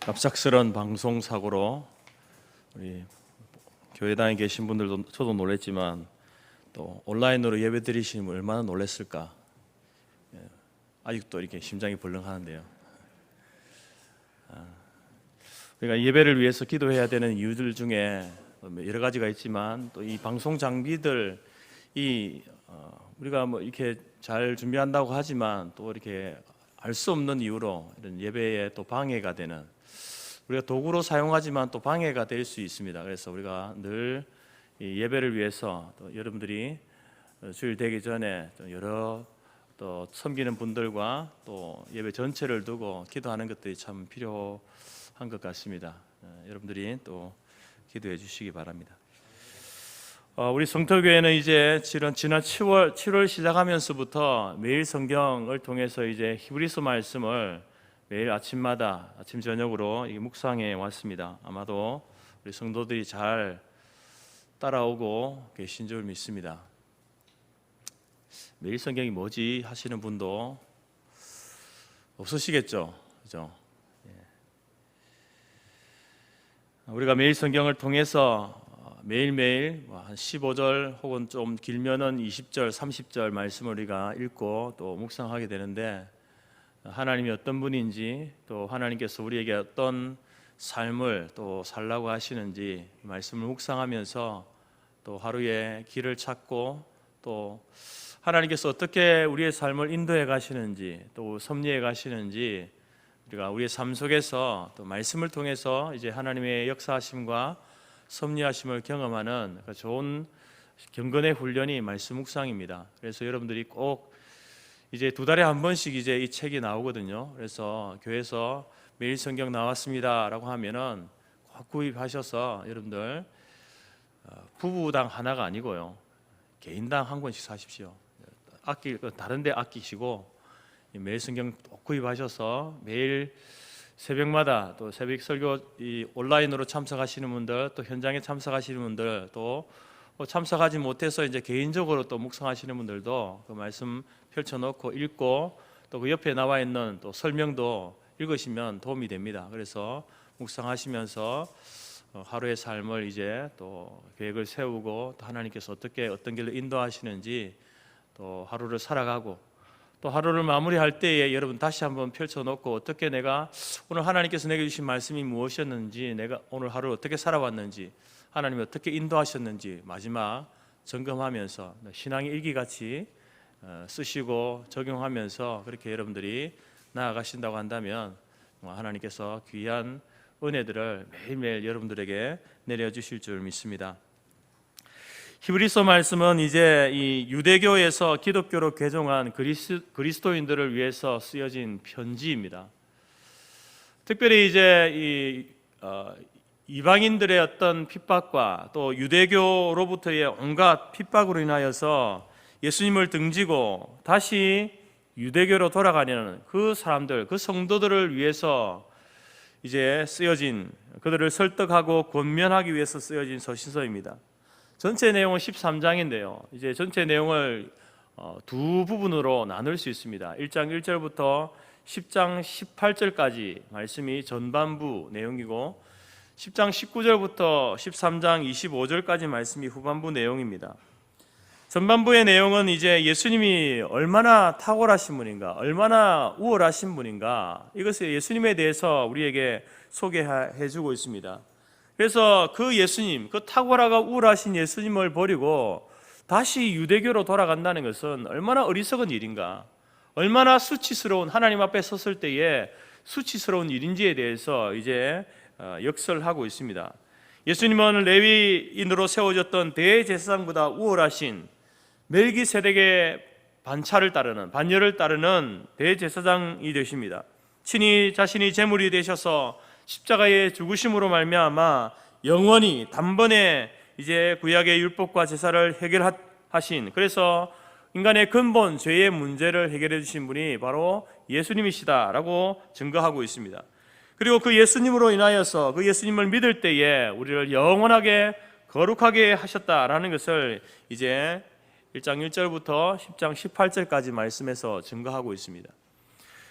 갑작스런 방송 사고로 우리 교회당에 계신 분들도 저도 놀랐지만 또 온라인으로 예배 드리시면 얼마나 놀랐을까. 아직도 이렇게 심장이 벌렁하는데요. 우리가 예배를 위해서 기도해야 되는 이유들 중에 여러 가지가 있지만 또 이 방송 장비들 우리가 뭐 이렇게 잘 준비한다고 하지만 또 이렇게 알 수 없는 이유로 이런 예배에 또 방해가 되는, 우리가 도구로 사용하지만 또 방해가 될 수 있습니다. 그래서 우리가 늘 이 예배를 위해서 또 여러분들이 주일 되기 전에 또 여러 또 섬기는 분들과 또 예배 전체를 두고 기도하는 것들이 참 필요한 것 같습니다. 여러분들이 또 기도해 주시기 바랍니다. 우리 성터교회는 이제 지난 7월 시작하면서부터 매일 성경을 통해서 이제 히브리서 말씀을 매일 아침마다 아침 저녁으로 묵상해 왔습니다. 아마도 우리 성도들이 잘 따라오고 계신 줄 믿습니다. 매일 성경이 뭐지 하시는 분도 없으시겠죠, 그죠? 우리가 매일 성경을 통해서 매일매일 한 15절 혹은 좀 길면은 20절, 30절 말씀을 우리가 읽고 또 묵상하게 되는데, 하나님이 어떤 분인지 또 하나님께서 우리에게 어떤 삶을 또 살라고 하시는지 말씀을 묵상하면서 또 하루의 길을 찾고 또 하나님께서 어떻게 우리의 삶을 인도해 가시는지 또 섭리해 가시는지 우리가 우리의 삶 속에서 또 말씀을 통해서 이제 하나님의 역사하심과 섭리하심을 경험하는 좋은 경건의 훈련이 말씀 묵상입니다. 그래서 여러분들이 꼭 이제 2달에 한 번씩 이제 이 책이 나오거든요. 그래서 교회에서 매일 성경 나왔습니다라고 하면은 꼭 구입하셔서 여러분들 부부당 하나가 아니고요, 개인당 한 권씩 사십시오. 다른데 아끼시고 매일 성경 꼭 구입하셔서 매일 새벽마다 또 새벽 설교 온라인으로 참석하시는 분들, 또 현장에 참석하시는 분들, 또 참석하지 못해서 이제 개인적으로 또 묵상하시는 분들도 그 말씀 펼쳐놓고 읽고 또 그 옆에 나와 있는 또 설명도 읽으시면 도움이 됩니다. 그래서 묵상하시면서 하루의 삶을 이제 또 계획을 세우고 또 하나님께서 어떤 길로 인도하시는지 또 하루를 살아가고 또 하루를 마무리할 때에 여러분 다시 한번 펼쳐놓고 어떻게 내가 오늘 하나님께서 내게 주신 말씀이 무엇이었는지, 내가 오늘 하루 어떻게 살아왔는지, 하나님이 어떻게 인도하셨는지 마지막 점검하면서 신앙의 일기같이 쓰시고 적용하면서 그렇게 여러분들이 나아가신다고 한다면 하나님께서 귀한 은혜들을 매일매일 여러분들에게 내려주실 줄 믿습니다. 히브리서 말씀은 이제 이 유대교에서 기독교로 개종한 그리스도인들을 위해서 쓰여진 편지입니다. 특별히 이제 이방인들의 어떤 핍박과 또 유대교로부터의 온갖 핍박으로 인하여서 예수님을 등지고 다시 유대교로 돌아가려는 그 사람들, 그 성도들을 위해서 이제 쓰여진, 그들을 설득하고 권면하기 위해서 쓰여진 서신서입니다. 전체 내용은 13장인데요. 이제 전체 내용을 두 부분으로 나눌 수 있습니다. 1장 1절부터 10장 18절까지 말씀이 전반부 내용이고 10장 19절부터 13장 25절까지 말씀이 후반부 내용입니다. 전반부의 내용은 이제 예수님이 얼마나 탁월하신 분인가, 얼마나 우월하신 분인가, 이것을 예수님에 대해서 우리에게 소개해 주고 있습니다. 그래서 그 예수님, 그 탁월하고 우월하신 예수님을 버리고 다시 유대교로 돌아간다는 것은 얼마나 어리석은 일인가, 얼마나 수치스러운, 하나님 앞에 섰을 때에 수치스러운 일인지에 대해서 이제 역설하고 있습니다. 예수님은 레위인으로 세워졌던 대제사장보다 우월하신 멜기세덱의 반열을 따르는 대제사장이 되십니다. 친히 자신이 제물이 되셔서 십자가의 죽으심으로 말미암아 영원히 단번에 이제 구약의 율법과 제사를 해결하신, 그래서 인간의 근본 죄의 문제를 해결해 주신 분이 바로 예수님이시다라고 증거하고 있습니다. 그리고 그 예수님으로 인하여서 그 예수님을 믿을 때에 우리를 영원하게 거룩하게 하셨다라는 것을 이제 1장 1절부터 10장 18절까지 말씀에서 증거하고 있습니다.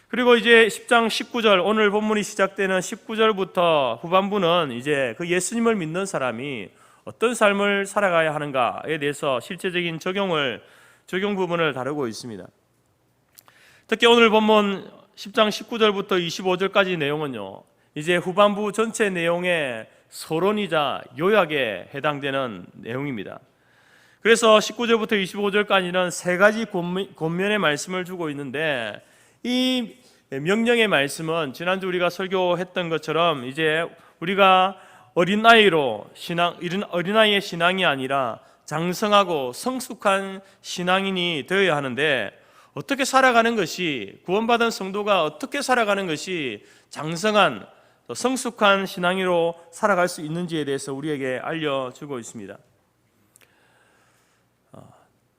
그리고 이제 10장 19절, 오늘 본문이 시작되는 19절부터 후반부는 이제 그 예수님을 믿는 사람이 어떤 삶을 살아가야 하는가에 대해서 실제적인 적용 부분을 다루고 있습니다. 특히 오늘 본문 10장 19절부터 25절까지 내용은요, 이제 후반부 전체 내용의 서론이자 요약에 해당되는 내용입니다. 그래서 19절부터 25절까지는 세 가지 권면의 말씀을 주고 있는데, 이 명령의 말씀은 지난주 우리가 설교했던 것처럼 이제 우리가 어린아이의 신앙이 아니라 장성하고 성숙한 신앙인이 되어야 하는데, 어떻게 살아가는 것이, 구원받은 성도가 어떻게 살아가는 것이 장성한 성숙한 신앙으로 살아갈 수 있는지에 대해서 우리에게 알려주고 있습니다.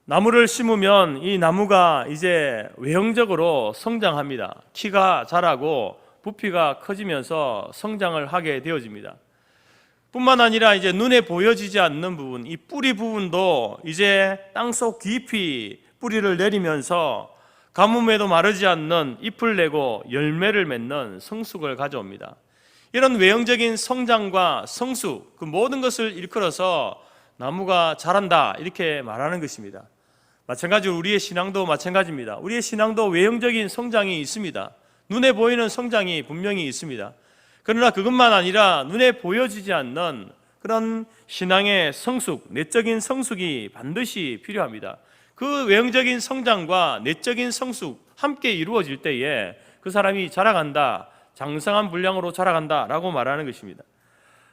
나무를 심으면 이 나무가 이제 외형적으로 성장합니다. 키가 자라고 부피가 커지면서 성장을 하게 되어집니다. 뿐만 아니라 이제 눈에 보여지지 않는 부분, 이 뿌리 부분도 이제 땅속 깊이 뿌리를 내리면서 가뭄에도 마르지 않는 잎을 내고 열매를 맺는 성숙을 가져옵니다. 이런 외형적인 성장과 성숙, 그 모든 것을 일컬어서 나무가 자란다, 이렇게 말하는 것입니다. 마찬가지로 우리의 신앙도 마찬가지입니다. 우리의 신앙도 외형적인 성장이 있습니다. 눈에 보이는 성장이 분명히 있습니다. 그러나 그것만 아니라 눈에 보여지지 않는 그런 신앙의 성숙, 내적인 성숙이 반드시 필요합니다. 그 외형적인 성장과 내적인 성숙 함께 이루어질 때에 그 사람이 자라간다, 장성한 분량으로 자라간다라고 말하는 것입니다.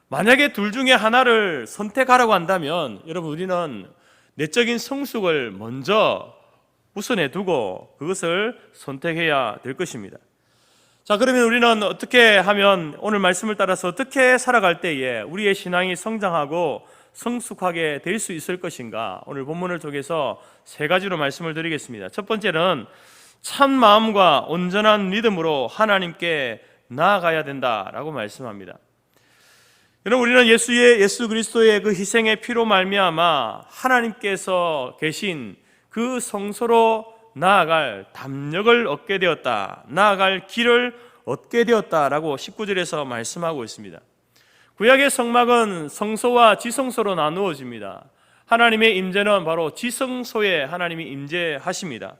만약에 둘 중에 하나를 선택하라고 한다면 여러분, 우리는 내적인 성숙을 먼저 우선에 두고 그것을 선택해야 될 것입니다. 자, 그러면 우리는 어떻게 하면, 오늘 말씀을 따라서 어떻게 살아갈 때에 우리의 신앙이 성장하고 성숙하게 될 수 있을 것인가? 오늘 본문을 통해서 세 가지로 말씀을 드리겠습니다. 첫 번째는 참 마음과 온전한 믿음으로 하나님께 나아가야 된다라고 말씀합니다. 여러분, 우리는 예수 그리스도의 그 희생의 피로 말미암아 하나님께서 계신 그 성소로 나아갈 담력을 얻게 되었다, 나아갈 길을 얻게 되었다라고 19절에서 말씀하고 있습니다. 구약의 성막은 성소와 지성소로 나누어집니다. 하나님의 임재는 바로 지성소에 하나님이 임재하십니다.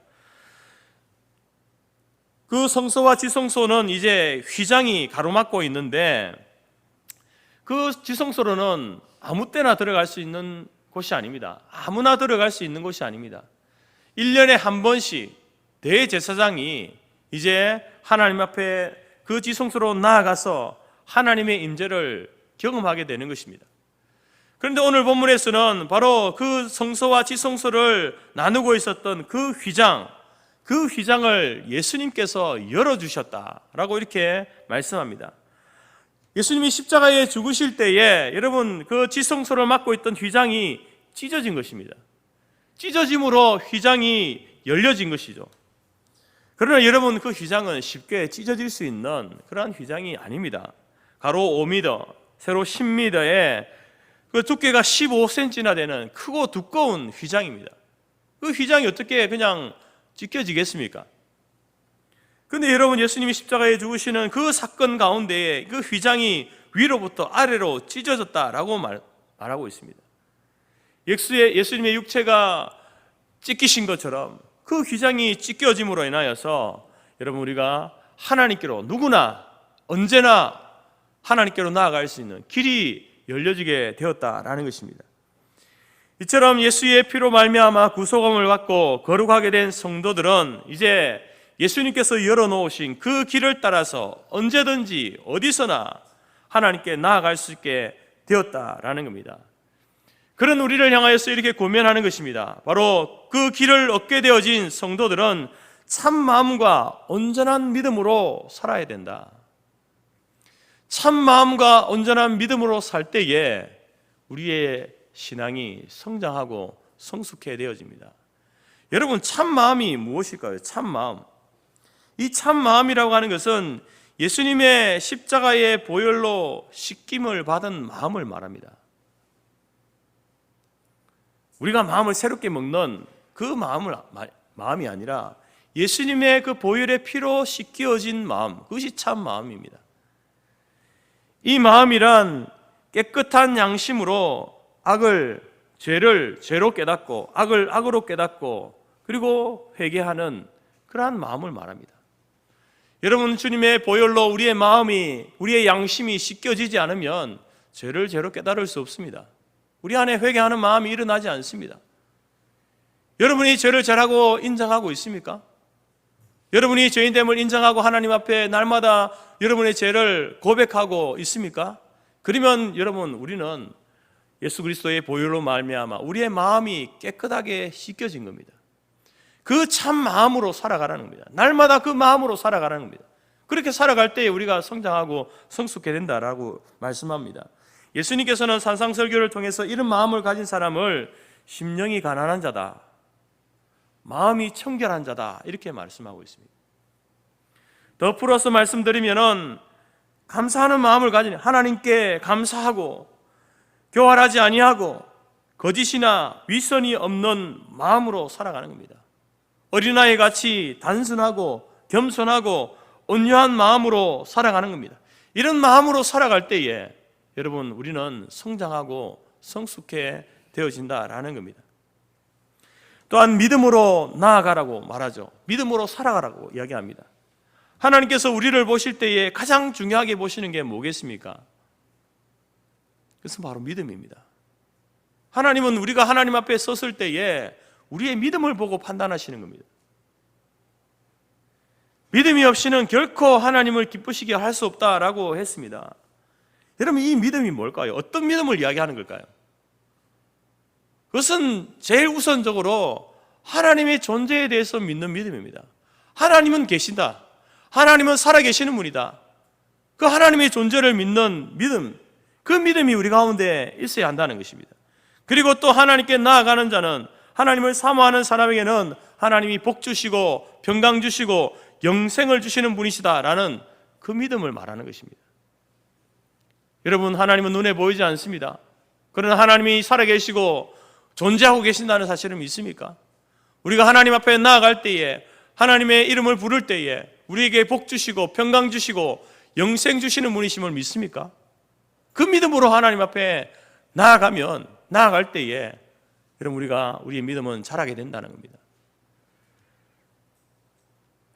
그 성소와 지성소는 이제 휘장이 가로막고 있는데, 그 지성소로는 아무 때나 들어갈 수 있는 곳이 아닙니다. 아무나 들어갈 수 있는 곳이 아닙니다. 1년에 한 번씩 대제사장이 이제 하나님 앞에 그 지성소로 나아가서 하나님의 임재를 경험하게 되는 것입니다. 그런데 오늘 본문에서는 바로 그 성소와 지성소를 나누고 있었던 그 휘장을 예수님께서 열어주셨다라고 이렇게 말씀합니다. 예수님이 십자가에 죽으실 때에 여러분, 그 지성소를 막고 있던 휘장이 찢어진 것입니다. 찢어짐으로 휘장이 열려진 것이죠. 그러나 여러분, 그 휘장은 쉽게 찢어질 수 있는 그러한 휘장이 아닙니다. 가로 5m, 세로 10m에 그 두께가 15cm나 되는 크고 두꺼운 휘장입니다. 그 휘장이 어떻게 그냥 찢겨지겠습니까? 그런데 여러분, 예수님이 십자가에 죽으시는 그 사건 가운데에 그 휘장이 위로부터 아래로 찢어졌다라고 말하고 있습니다. 예수님의 육체가 찢기신 것처럼 그 휘장이 찢겨짐으로 인하여서 여러분, 우리가 하나님께로 누구나 언제나 하나님께로 나아갈 수 있는 길이 열려지게 되었다라는 것입니다. 이처럼 예수의 피로 말미암아 구속함을 받고 거룩하게 된 성도들은 이제 예수님께서 열어놓으신 그 길을 따라서 언제든지 어디서나 하나님께 나아갈 수 있게 되었다라는 겁니다. 그런 우리를 향하여서 이렇게 고면하는 것입니다. 바로 그 길을 얻게 되어진 성도들은 참 마음과 온전한 믿음으로 살아야 된다. 참 마음과 온전한 믿음으로 살 때에 우리의 신앙이 성장하고 성숙해 되어집니다. 여러분, 참 마음이 무엇일까요? 참 마음. 이 참 마음이라고 하는 것은 예수님의 십자가의 보혈로 씻김을 받은 마음을 말합니다. 우리가 마음을 새롭게 먹는 그 마음이 아니라 예수님의 그 보혈의 피로 씻겨진 마음, 그것이 참 마음입니다. 이 마음이란 깨끗한 양심으로 죄를 죄로 깨닫고 악을 악으로 깨닫고 그리고 회개하는 그러한 마음을 말합니다. 여러분, 주님의 보혈로 우리의 마음이, 우리의 양심이 씻겨지지 않으면 죄를 죄로 깨달을 수 없습니다. 우리 안에 회개하는 마음이 일어나지 않습니다. 여러분이 죄를 죄라고 인정하고 있습니까? 여러분이 죄인됨을 인정하고 하나님 앞에 날마다 여러분의 죄를 고백하고 있습니까? 그러면 여러분, 우리는 예수 그리스도의 보혈로 말미암아 우리의 마음이 깨끗하게 씻겨진 겁니다. 그 참 마음으로 살아가라는 겁니다. 날마다 그 마음으로 살아가라는 겁니다. 그렇게 살아갈 때 우리가 성장하고 성숙해 된다라고 말씀합니다. 예수님께서는 산상설교를 통해서 이런 마음을 가진 사람을 심령이 가난한 자다, 마음이 청결한 자다, 이렇게 말씀하고 있습니다. 더 풀어서 말씀드리면은 감사하는 마음을 가진, 하나님께 감사하고 교활하지 아니하고 거짓이나 위선이 없는 마음으로 살아가는 겁니다. 어린아이 같이 단순하고 겸손하고 온유한 마음으로 살아가는 겁니다. 이런 마음으로 살아갈 때에 여러분, 우리는 성장하고 성숙해 되어진다라는 겁니다. 또한 믿음으로 나아가라고 말하죠. 믿음으로 살아가라고 이야기합니다. 하나님께서 우리를 보실 때에 가장 중요하게 보시는 게 뭐겠습니까? 그것은 바로 믿음입니다. 하나님은 우리가 하나님 앞에 섰을 때에 우리의 믿음을 보고 판단하시는 겁니다. 믿음이 없이는 결코 하나님을 기쁘시게 할 수 없다라고 했습니다. 여러분, 이 믿음이 뭘까요? 어떤 믿음을 이야기하는 걸까요? 그것은 제일 우선적으로 하나님의 존재에 대해서 믿는 믿음입니다. 하나님은 계신다. 하나님은 살아계시는 분이다. 그 하나님의 존재를 믿는 믿음, 그 믿음이 우리 가운데 있어야 한다는 것입니다. 그리고 또 하나님께 나아가는 자는, 하나님을 사모하는 사람에게는 하나님이 복 주시고 평강 주시고 영생을 주시는 분이시다라는 그 믿음을 말하는 것입니다. 여러분, 하나님은 눈에 보이지 않습니다. 그러나 하나님이 살아계시고 존재하고 계신다는 사실을 믿습니까? 우리가 하나님 앞에 나아갈 때에, 하나님의 이름을 부를 때에 우리에게 복 주시고 평강 주시고 영생 주시는 분이심을 믿습니까? 그 믿음으로 하나님 앞에 나아갈 때에 여러분, 우리의 믿음은 자라게 된다는 겁니다.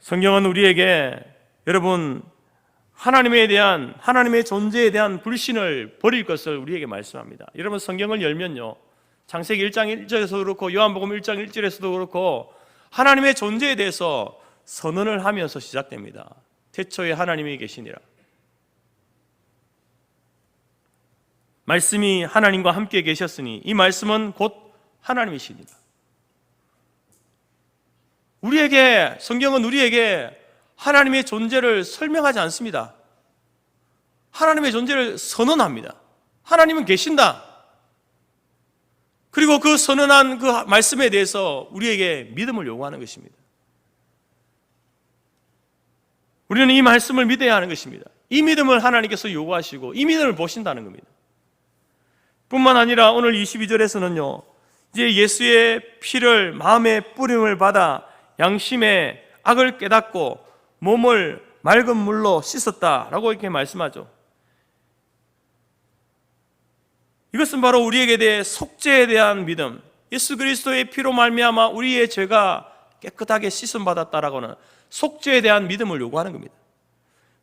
성경은 우리에게 여러분, 하나님의 존재에 대한 불신을 버릴 것을 우리에게 말씀합니다. 여러분, 성경을 열면요, 창세기 1장 1절에서도 그렇고 요한복음 1장 1절에서도 그렇고 하나님의 존재에 대해서 선언을 하면서 시작됩니다. 태초에 하나님이 계시니라. 말씀이 하나님과 함께 계셨으니 이 말씀은 곧 하나님이시니라. 성경은 우리에게 하나님의 존재를 설명하지 않습니다. 하나님의 존재를 선언합니다. 하나님은 계신다. 그리고 그 선언한 그 말씀에 대해서 우리에게 믿음을 요구하는 것입니다. 우리는 이 말씀을 믿어야 하는 것입니다. 이 믿음을 하나님께서 요구하시고 이 믿음을 보신다는 겁니다. 뿐만 아니라 오늘 22절에서는요, 이제 예수의 피를 마음에 뿌림을 받아 양심의 악을 깨닫고 몸을 맑은 물로 씻었다라고 이렇게 말씀하죠. 이것은 바로 우리에게 대해 속죄에 대한 믿음, 예수 그리스도의 피로 말미암아 우리의 죄가 깨끗하게 씻음 받았다라고는 속죄에 대한 믿음을 요구하는 겁니다.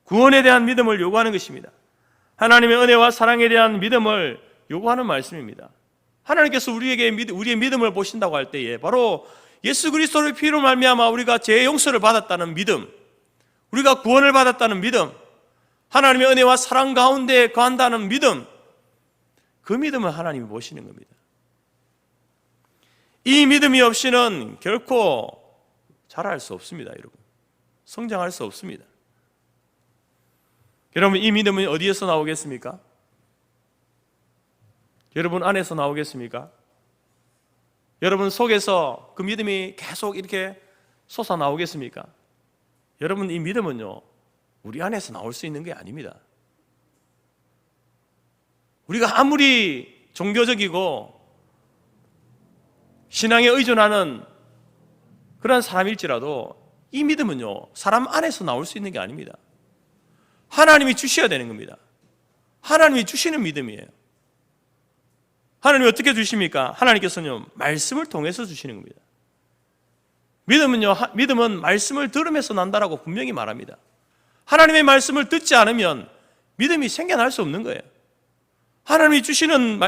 구원에 대한 믿음을 요구하는 것입니다. 하나님의 은혜와 사랑에 대한 믿음을 요구하는 말씀입니다. 하나님께서 우리의 믿음을 보신다고 할 때에 바로 예수 그리스도의 피로 말미암아 우리가 죄의 용서를 받았다는 믿음, 우리가 구원을 받았다는 믿음, 하나님의 은혜와 사랑 가운데 거한다는 믿음, 그 믿음을 하나님이 보시는 겁니다. 이 믿음이 없이는 결코 자랄 수 없습니다. 여러분, 성장할 수 없습니다. 여러분, 이 믿음은 어디에서 나오겠습니까? 여러분 안에서 나오겠습니까? 여러분 속에서 그 믿음이 계속 이렇게 솟아나오겠습니까? 여러분, 이 믿음은요, 우리 안에서 나올 수 있는 게 아닙니다. 우리가 아무리 종교적이고 신앙에 의존하는 그런 사람일지라도 이 믿음은요, 사람 안에서 나올 수 있는 게 아닙니다. 하나님이 주셔야 되는 겁니다. 하나님이 주시는 믿음이에요. 하나님이 어떻게 주십니까? 하나님께서는요, 말씀을 통해서 주시는 겁니다. 믿음은 말씀을 들으면서 난다라고 분명히 말합니다. 하나님의 말씀을 듣지 않으면 믿음이 생겨날 수 없는 거예요. 하나님이 주시는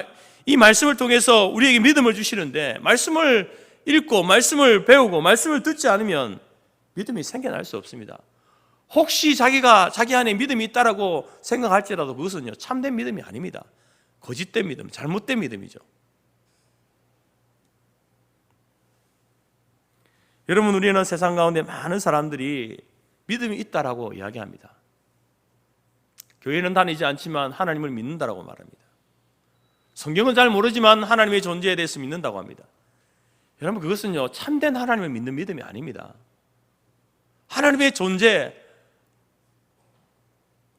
이 말씀을 통해서 우리에게 믿음을 주시는데, 말씀을 읽고 말씀을 배우고 말씀을 듣지 않으면 믿음이 생겨날 수 없습니다. 혹시 자기 안에 믿음이 있다라고 생각할지라도 그것은요, 참된 믿음이 아닙니다. 거짓된 믿음, 잘못된 믿음이죠. 여러분, 우리는 세상 가운데 많은 사람들이 믿음이 있다라고 이야기합니다. 교회는 다니지 않지만 하나님을 믿는다라고 말합니다. 성경은 잘 모르지만 하나님의 존재에 대해서 믿는다고 합니다. 여러분, 그것은요, 참된 하나님을 믿는 믿음이 아닙니다. 하나님의 존재,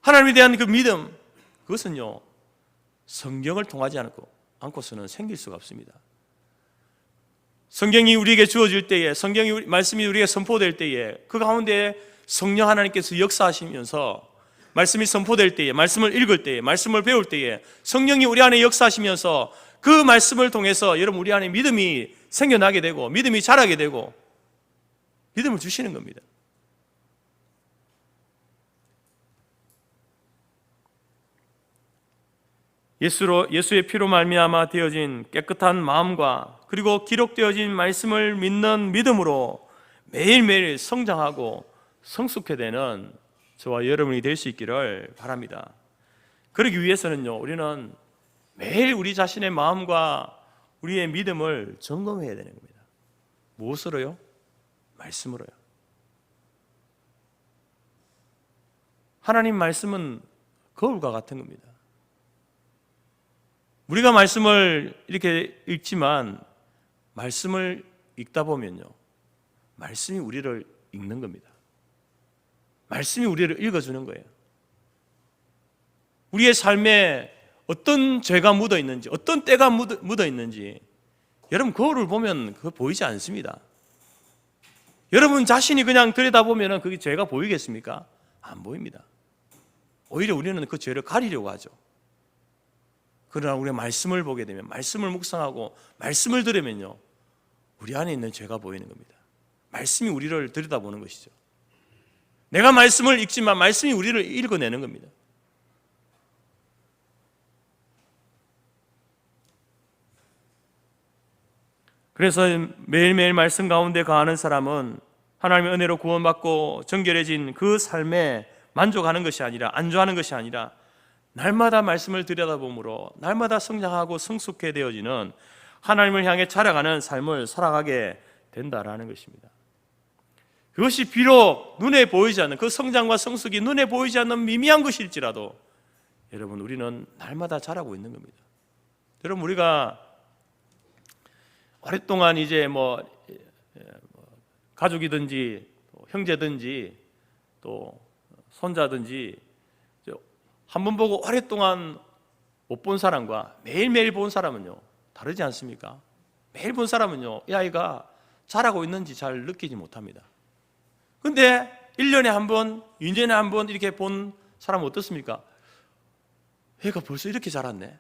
하나님에 대한 그 믿음, 그것은요, 성경을 통하지 않고서는 생길 수가 없습니다. 성경이 우리에게 주어질 때에, 성경의 말씀이 우리에게 선포될 때에, 그 가운데 성령 하나님께서 역사하시면서 말씀이 선포될 때에, 말씀을 읽을 때에, 말씀을 배울 때에 성령이 우리 안에 역사하시면서 그 말씀을 통해서 여러분, 우리 안에 믿음이 생겨나게 되고 믿음이 자라게 되고 믿음을 주시는 겁니다. 예수의 피로 말미암아 되어진 깨끗한 마음과 그리고 기록되어진 말씀을 믿는 믿음으로 매일매일 성장하고 성숙해 되는 저와 여러분이 될 수 있기를 바랍니다. 그러기 위해서는요, 우리는 매일 우리 자신의 마음과 우리의 믿음을 점검해야 되는 겁니다. 무엇으로요? 말씀으로요. 하나님 말씀은 거울과 같은 겁니다. 우리가 말씀을 이렇게 읽지만 말씀을 읽다 보면요, 말씀이 우리를 읽는 겁니다. 말씀이 우리를 읽어주는 거예요. 우리의 삶에 어떤 죄가 묻어 있는지, 어떤 때가 묻어 있는지 여러분, 거울을 보면 그거 보이지 않습니다. 여러분 자신이 그냥 들여다보면 그게 죄가 보이겠습니까? 안 보입니다. 오히려 우리는 그 죄를 가리려고 하죠. 그러나 우리가 말씀을 보게 되면, 말씀을 묵상하고 말씀을 들으면요, 우리 안에 있는 죄가 보이는 겁니다. 말씀이 우리를 들여다보는 것이죠. 내가 말씀을 읽지만 말씀이 우리를 읽어내는 겁니다. 그래서 매일매일 말씀 가운데 거하는 사람은 하나님의 은혜로 구원받고 정결해진 그 삶에 만족하는 것이 아니라, 안주하는 것이 아니라 날마다 말씀을 들여다보므로 날마다 성장하고 성숙해 되어지는, 하나님을 향해 자라가는 삶을 살아가게 된다라는 것입니다. 그것이 비록 눈에 보이지 않는, 그 성장과 성숙이 눈에 보이지 않는 미미한 것일지라도 여러분, 우리는 날마다 자라고 있는 겁니다. 여러분, 우리가 오랫동안 이제 가족이든지 형제든지 또 손자든지 한 번 보고 오랫동안 못 본 사람과 매일매일 본 사람은요, 다르지 않습니까? 매일 본 사람은요, 이 아이가 자라고 있는지 잘 느끼지 못합니다. 근데 1년에 한 번, 2년에 한 번 이렇게 본 사람은 어떻습니까? 얘가 벌써 이렇게 자랐네.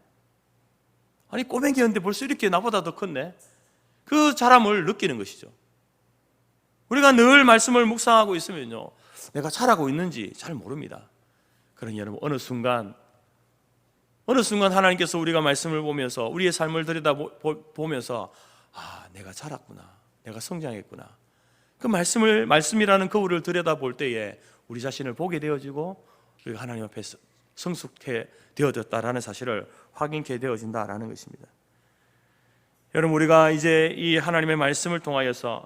아니, 꼬맹이였는데 벌써 이렇게 나보다 더 컸네. 그 자람을 느끼는 것이죠. 우리가 늘 말씀을 묵상하고 있으면요, 내가 자라고 있는지 잘 모릅니다. 그러니 여러분, 어느 순간 하나님께서 우리가 말씀을 보면서 우리의 삶을 들여다보면서 내가 자랐구나, 내가 성장했구나, 그 말씀이라는 거울을 들여다볼 때에 우리 자신을 보게 되어지고 우리가 하나님 앞에서 성숙해 되어졌다라는 사실을 확인케 되어진다라는 것입니다. 여러분, 우리가 이제 이 하나님의 말씀을 통하여서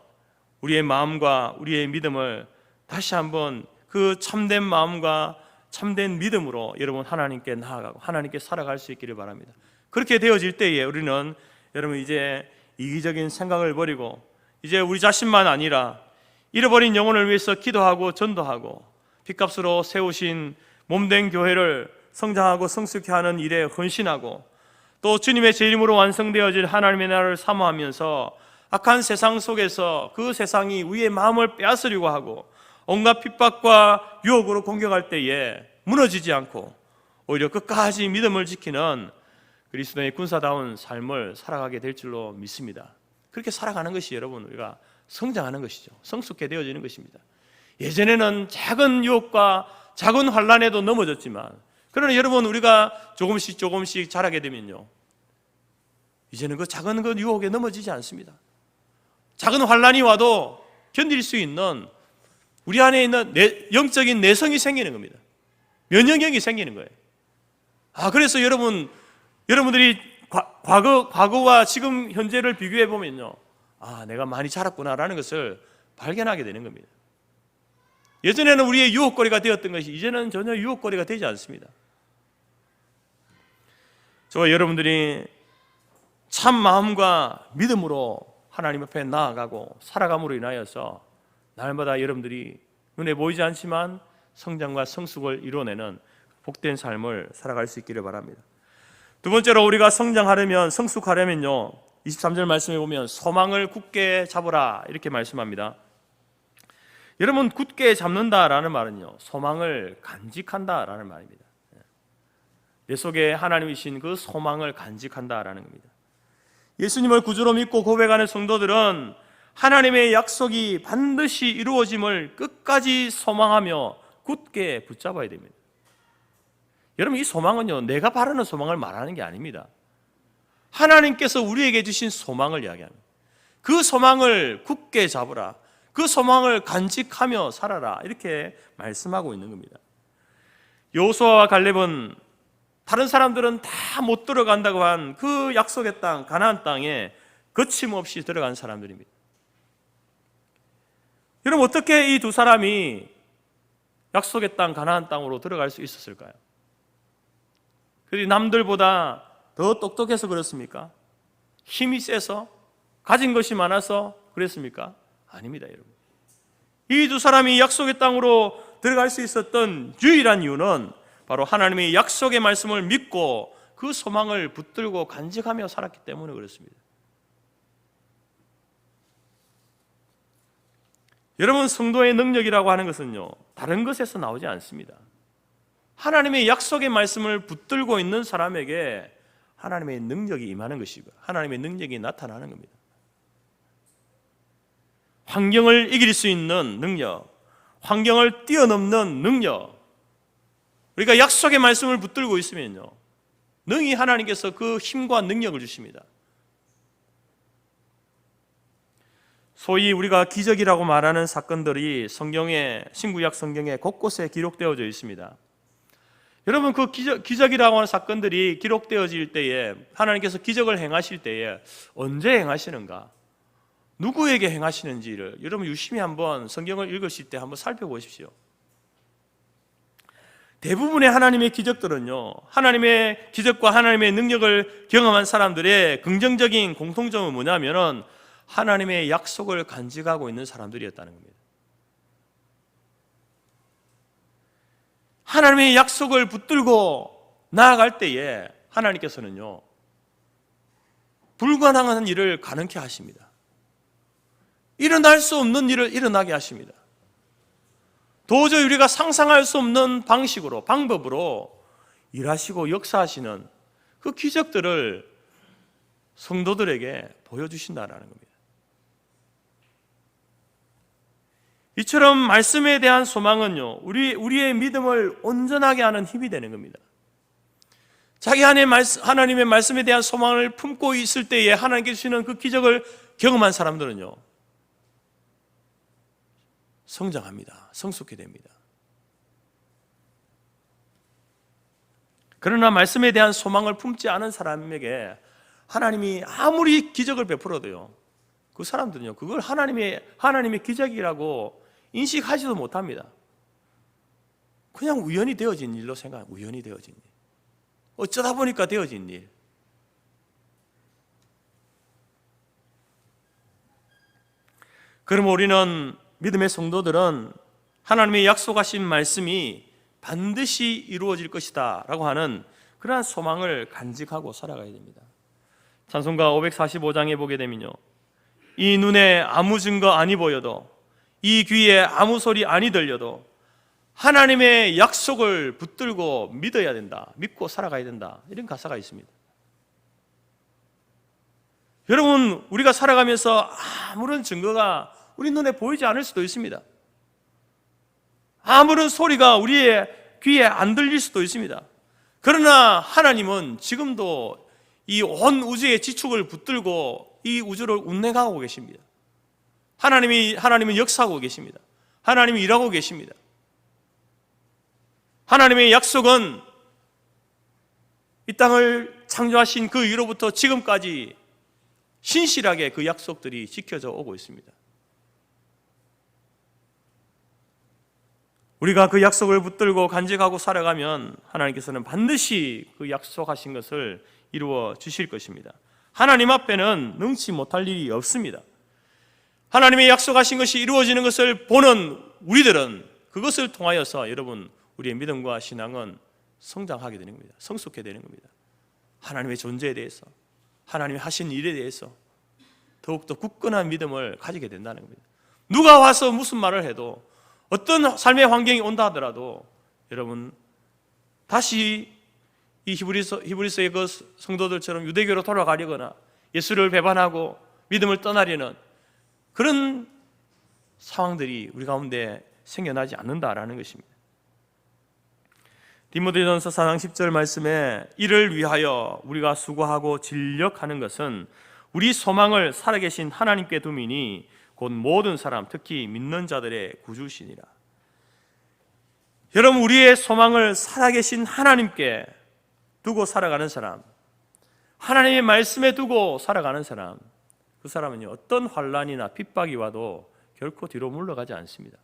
우리의 마음과 우리의 믿음을 다시 한번 그 참된 마음과 참된 믿음으로 여러분, 하나님께 나아가고 하나님께 살아갈 수 있기를 바랍니다. 그렇게 되어질 때에 우리는 여러분, 이제 이기적인 생각을 버리고 이제 우리 자신만 아니라 잃어버린 영혼을 위해서 기도하고 전도하고 핏값으로 세우신 몸된 교회를 성장하고 성숙케 하는 일에 헌신하고 또 주님의 제 이름으로 완성되어질 하나님의 나라를 사모하면서 악한 세상 속에서 그 세상이 우리의 마음을 빼앗으려고 하고 온갖 핍박과 유혹으로 공격할 때에 무너지지 않고 오히려 끝까지 믿음을 지키는 그리스도의 군사다운 삶을 살아가게 될 줄로 믿습니다. 그렇게 살아가는 것이 여러분 우리가 성장하는 것이죠. 성숙해 되어지는 것입니다. 예전에는 작은 유혹과 작은 환난에도 넘어졌지만, 그러나 여러분 우리가 조금씩 자라게 되면요, 이제는 그 작은 그 유혹에 넘어지지 않습니다. 작은 환난이 와도 견딜 수 있는 우리 안에 있는 영적인 내성이 생기는 겁니다. 면역력이 생기는 거예요. 그래서 여러분들이 과거와 지금 현재를 비교해 보면요, 내가 많이 자랐구나라는 것을 발견하게 되는 겁니다. 예전에는 우리의 유혹거리가 되었던 것이 이제는 전혀 유혹거리가 되지 않습니다. 저와 여러분들이 참 마음과 믿음으로 하나님 앞에 나아가고 살아감으로 인하여서 날마다 여러분들이 눈에 보이지 않지만 성장과 성숙을 이뤄내는 복된 삶을 살아갈 수 있기를 바랍니다. 두 번째로 우리가 성장하려면, 성숙하려면요, 23절 말씀에 보면 소망을 굳게 잡으라 이렇게 말씀합니다. 여러분, 굳게 잡는다라는 말은요, 소망을 간직한다라는 말입니다. 내 속에 하나님이신 그 소망을 간직한다라는 겁니다. 예수님을 구주로 믿고 고백하는 성도들은 하나님의 약속이 반드시 이루어짐을 끝까지 소망하며 굳게 붙잡아야 됩니다. 여러분, 이 소망은요, 내가 바라는 소망을 말하는 게 아닙니다. 하나님께서 우리에게 주신 소망을 이야기합니다. 그 소망을 굳게 잡으라, 그 소망을 간직하며 살아라, 이렇게 말씀하고 있는 겁니다. 여호수아와 갈렙은 다른 사람들은 다 못 들어간다고 한 그 약속의 땅, 가나안 땅에 거침없이 들어간 사람들입니다. 여러분, 어떻게 이 두 사람이 약속의 땅, 가나안 땅으로 들어갈 수 있었을까요? 그들이 남들보다 더 똑똑해서 그렇습니까? 힘이 세서? 가진 것이 많아서 그랬습니까? 아닙니다, 여러분. 이 두 사람이 약속의 땅으로 들어갈 수 있었던 유일한 이유는 바로 하나님의 약속의 말씀을 믿고 그 소망을 붙들고 간직하며 살았기 때문에 그렇습니다. 여러분, 성도의 능력이라고 하는 것은요, 다른 것에서 나오지 않습니다. 하나님의 약속의 말씀을 붙들고 있는 사람에게 하나님의 능력이 임하는 것이고 하나님의 능력이 나타나는 겁니다. 환경을 이길 수 있는 능력, 환경을 뛰어넘는 능력, 우리가 약속의 말씀을 붙들고 있으면요, 능히 하나님께서 그 힘과 능력을 주십니다. 소위 우리가 기적이라고 말하는 사건들이 성경에, 신구약 성경에 곳곳에 기록되어져 있습니다. 여러분, 그 기적이라고 하는 사건들이 기록되어질 때에, 하나님께서 기적을 행하실 때에 언제 행하시는가, 누구에게 행하시는지를 여러분 유심히 한번 성경을 읽으실 때 한번 살펴보십시오. 대부분의 하나님의 기적들은요, 하나님의 기적과 하나님의 능력을 경험한 사람들의 긍정적인 공통점은 뭐냐면은 하나님의 약속을 간직하고 있는 사람들이었다는 겁니다. 하나님의 약속을 붙들고 나아갈 때에 하나님께서는요, 불가능한 일을 가능케 하십니다. 일어날 수 없는 일을 일어나게 하십니다. 도저히 우리가 상상할 수 없는 방식으로, 방법으로 일하시고 역사하시는 그 기적들을 성도들에게 보여주신다는 겁니다. 이처럼 말씀에 대한 소망은요, 우리의 믿음을 온전하게 하는 힘이 되는 겁니다. 자기 안에 하나님의 말씀에 대한 소망을 품고 있을 때에 하나님께 주시는 그 기적을 경험한 사람들은요, 성장합니다. 성숙해 됩니다. 그러나 말씀에 대한 소망을 품지 않은 사람에게 하나님이 아무리 기적을 베풀어도요, 그 사람들은요, 그걸 하나님의 기적이라고 인식하지도 못합니다. 그냥 우연히 되어진 일로 생각해요. 우연히 되어진 일, 어쩌다 보니까 되어진 일. 그럼 우리는, 믿음의 성도들은 하나님의 약속하신 말씀이 반드시 이루어질 것이다 라고 하는 그러한 소망을 간직하고 살아가야 됩니다. 찬송가 545장에 보게 되면요, 이 눈에 아무 증거 아니 보여도, 이 귀에 아무 소리 아니 들려도 하나님의 약속을 붙들고 믿어야 된다, 믿고 살아가야 된다, 이런 가사가 있습니다. 여러분, 우리가 살아가면서 아무런 증거가 우리 눈에 보이지 않을 수도 있습니다. 아무런 소리가 우리의 귀에 안 들릴 수도 있습니다. 그러나 하나님은 지금도 이 온 우주의 지축을 붙들고 이 우주를 운행하고 계십니다. 하나님은 역사하고 계십니다. 하나님이 일하고 계십니다. 하나님의 약속은 이 땅을 창조하신 그 이후로부터 지금까지 신실하게 그 약속들이 지켜져 오고 있습니다. 우리가 그 약속을 붙들고 간직하고 살아가면 하나님께서는 반드시 그 약속하신 것을 이루어 주실 것입니다. 하나님 앞에는 능치 못할 일이 없습니다. 하나님의 약속하신 것이 이루어지는 것을 보는 우리들은 그것을 통하여서 여러분, 우리의 믿음과 신앙은 성장하게 되는 겁니다. 성숙해 되는 겁니다. 하나님의 존재에 대해서, 하나님이 하신 일에 대해서 더욱더 굳건한 믿음을 가지게 된다는 겁니다. 누가 와서 무슨 말을 해도, 어떤 삶의 환경이 온다 하더라도 여러분, 다시 이 히브리서의 그 성도들처럼 유대교로 돌아가려거나 예수를 배반하고 믿음을 떠나려는 그런 상황들이 우리 가운데 생겨나지 않는다라는 것입니다. 디모데전서 4장 10절 말씀에 이를 위하여 우리가 수고하고 진력하는 것은 우리 소망을 살아계신 하나님께 두미니 곧 모든 사람, 특히 믿는 자들의 구주시니라. 여러분, 우리의 소망을 살아계신 하나님께 두고 살아가는 사람, 하나님의 말씀에 두고 살아가는 사람, 그 사람은요, 어떤 환난이나 핍박이 와도 결코 뒤로 물러가지 않습니다.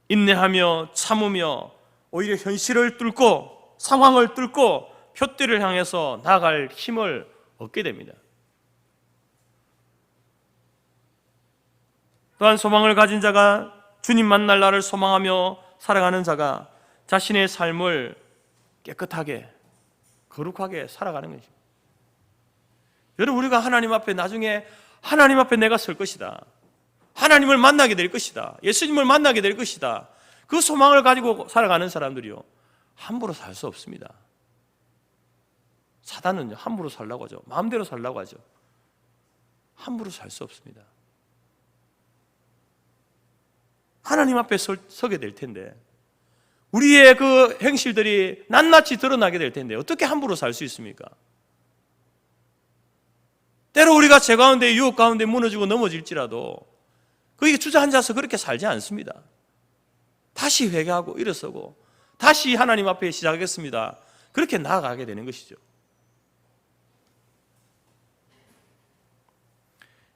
인내하며 참으며 오히려 현실을 뚫고, 상황을 뚫고 표대를 향해서 나아갈 힘을 얻게 됩니다. 또한 소망을 가진 자가, 주님 만날 날을 소망하며 살아가는 자가 자신의 삶을 깨끗하게, 거룩하게 살아가는 것입니다. 여러분, 우리가 하나님 앞에 나중에 하나님 앞에 내가 설 것이다, 하나님을 만나게 될 것이다, 예수님을 만나게 될 것이다, 그 소망을 가지고 살아가는 사람들이요, 함부로 살 수 없습니다. 사단은요, 함부로 살라고 하죠. 마음대로 살라고 하죠. 함부로 살 수 없습니다. 하나님 앞에 서게 될 텐데, 우리의 그 행실들이 낱낱이 드러나게 될 텐데 어떻게 함부로 살 수 있습니까? 때로 우리가 죄 가운데, 유혹 가운데 무너지고 넘어질지라도 거기에 주저앉아서 그렇게 살지 않습니다. 다시 회개하고 일어서고 다시 하나님 앞에 시작하겠습니다, 그렇게 나아가게 되는 것이죠.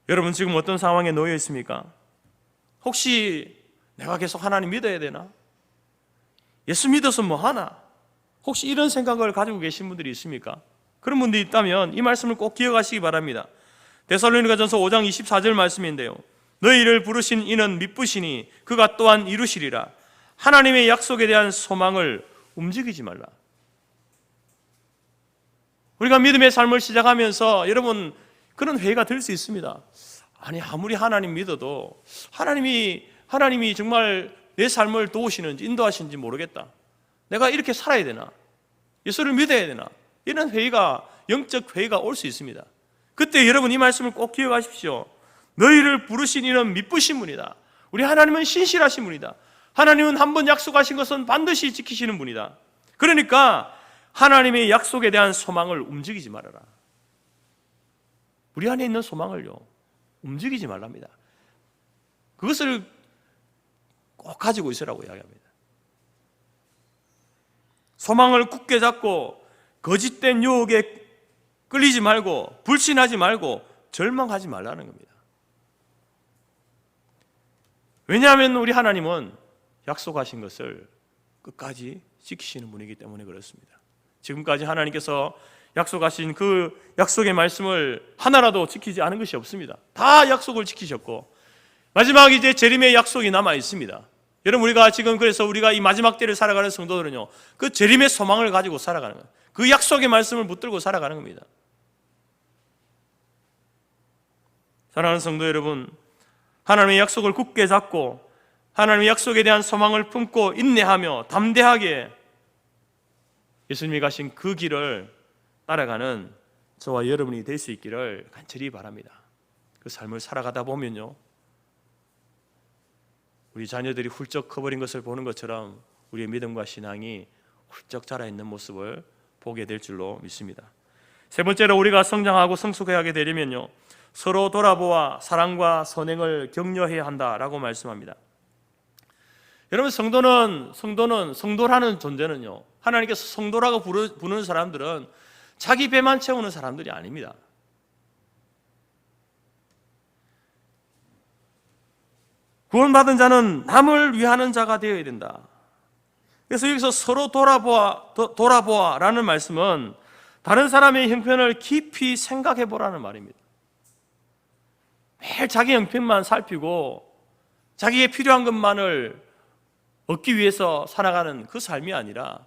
여러분, 지금 어떤 상황에 놓여 있습니까? 혹시 내가 계속 하나님 믿어야 되나? 예수 믿어서 뭐 하나? 혹시 이런 생각을 가지고 계신 분들이 있습니까? 그런 분들이 있다면 이 말씀을 꼭 기억하시기 바랍니다. 데살로니가전서 5장 24절 말씀인데요, 너희를 부르신 이는 미쁘시니 그가 또한 이루시리라. 하나님의 약속에 대한 소망을 움직이지 말라. 우리가 믿음의 삶을 시작하면서 여러분, 그런 회의가 들 수 있습니다. 아니, 아무리 하나님 믿어도 하나님이 정말 내 삶을 도우시는지 인도하시는지 모르겠다, 내가 이렇게 살아야 되나, 예수를 믿어야 되나, 이런 회의가, 영적 회의가 올 수 있습니다. 그때 여러분, 이 말씀을 꼭 기억하십시오. 너희를 부르신 이는 미쁘신 분이다. 우리 하나님은 신실하신 분이다. 하나님은 한번 약속하신 것은 반드시 지키시는 분이다. 그러니까 하나님의 약속에 대한 소망을 움직이지 말아라. 우리 안에 있는 소망을요, 움직이지 말랍니다. 그것을 꼭 가지고 있으라고 이야기합니다. 소망을 굳게 잡고 거짓된 유혹에 끌리지 말고 불신하지 말고 절망하지 말라는 겁니다. 왜냐하면 우리 하나님은 약속하신 것을 끝까지 지키시는 분이기 때문에 그렇습니다. 지금까지 하나님께서 약속하신 그 약속의 말씀을 하나라도 지키지 않은 것이 없습니다. 다 약속을 지키셨고, 마지막 이제 재림의 약속이 남아 있습니다. 여러분, 우리가 지금 그래서 우리가 이 마지막 때를 살아가는 성도들은요, 그 재림의 소망을 가지고 살아가는 거예요. 그 약속의 말씀을 붙들고 살아가는 겁니다. 사랑하는 성도 여러분, 하나님의 약속을 굳게 잡고 하나님의 약속에 대한 소망을 품고 인내하며 담대하게 예수님이 가신 그 길을 따라가는 저와 여러분이 될 수 있기를 간절히 바랍니다. 그 삶을 살아가다 보면요, 우리 자녀들이 훌쩍 커버린 것을 보는 것처럼 우리의 믿음과 신앙이 훌쩍 자라있는 모습을 보게 될 줄로 믿습니다. 세 번째로 우리가 성장하고 성숙해하게 되려면요, 서로 돌아보아 사랑과 선행을 격려해야 한다라고 말씀합니다. 여러분, 성도라는 존재는요, 하나님께서 성도라고 부르는 사람들은 자기 배만 채우는 사람들이 아닙니다. 구원받은 자는 남을 위하는 자가 되어야 된다. 그래서 여기서 서로 돌아보아라는 말씀은 다른 사람의 형편을 깊이 생각해 보라는 말입니다. 매일 자기 형편만 살피고 자기의 필요한 것만을 얻기 위해서 살아가는 그 삶이 아니라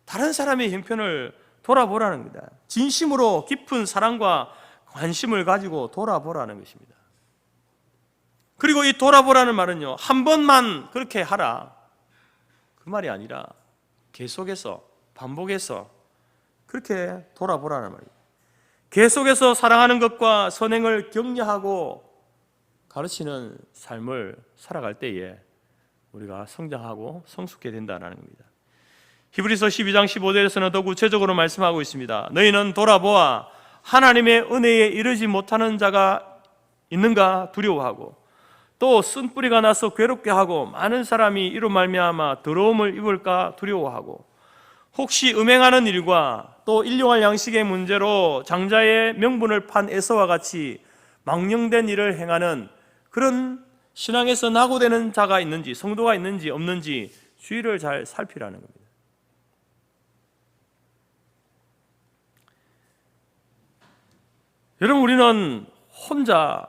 다른 사람의 형편을 돌아보라는 겁니다. 진심으로 깊은 사랑과 관심을 가지고 돌아보라는 것입니다. 그리고 이 돌아보라는 말은요, 한 번만 그렇게 하라, 그 말이 아니라 계속해서 반복해서 그렇게 돌아보라는 말입니다. 계속해서 사랑하는 것과 선행을 격려하고 가르치는 삶을 살아갈 때에 우리가 성장하고 성숙해 된다는 겁니다. 히브리서 12장 15절에서는 더 구체적으로 말씀하고 있습니다. 너희는 돌아보아 하나님의 은혜에 이르지 못하는 자가 있는가 두려워하고 또 쓴뿌리가 나서 괴롭게 하고 많은 사람이 이로 말미암아 더러움을 입을까 두려워하고 혹시 음행하는 일과 또 일용할 양식의 문제로 장자의 명분을 판 에서와 같이 망령된 일을 행하는 그런 신앙에서 낙오되는 자가 있는지, 성도가 있는지 없는지 주의를 잘 살피라는 겁니다. 여러분, 우리는 혼자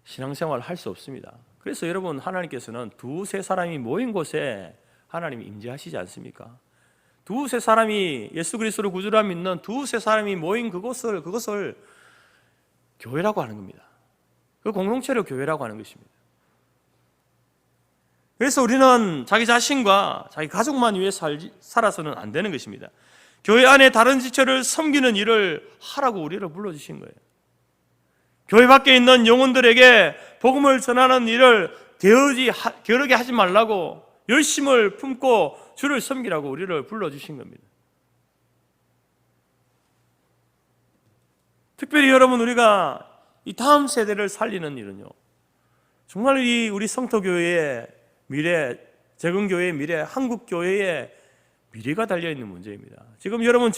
신앙생활을 할 수 없습니다. 그래서 여러분, 하나님께서는 두세 사람이 모인 곳에 하나님이 임재하시지 않습니까? 두세 사람이 예수 그리스도를 구주라 믿는 두세 사람이 모인 그것을 교회라고 하는 겁니다. 그 공동체를 교회라고 하는 것입니다. 그래서 우리는 자기 자신과 자기 가족만 위해 살아서는 안 되는 것입니다. 교회 안에 다른 지체를 섬기는 일을 하라고 우리를 불러주신 거예요. 교회 밖에 있는 영혼들에게 복음을 전하는 일을 게으르게 하지 말라고 열심을 품고 주를 섬기라고 우리를 불러주신 겁니다. 특별히 여러분, 우리가 이 다음 세대를 살리는 일은요, 정말 우리 성토교회의 미래, 재건교회의 미래, 한국교회의 미래가 달려있는 문제입니다. 여러분,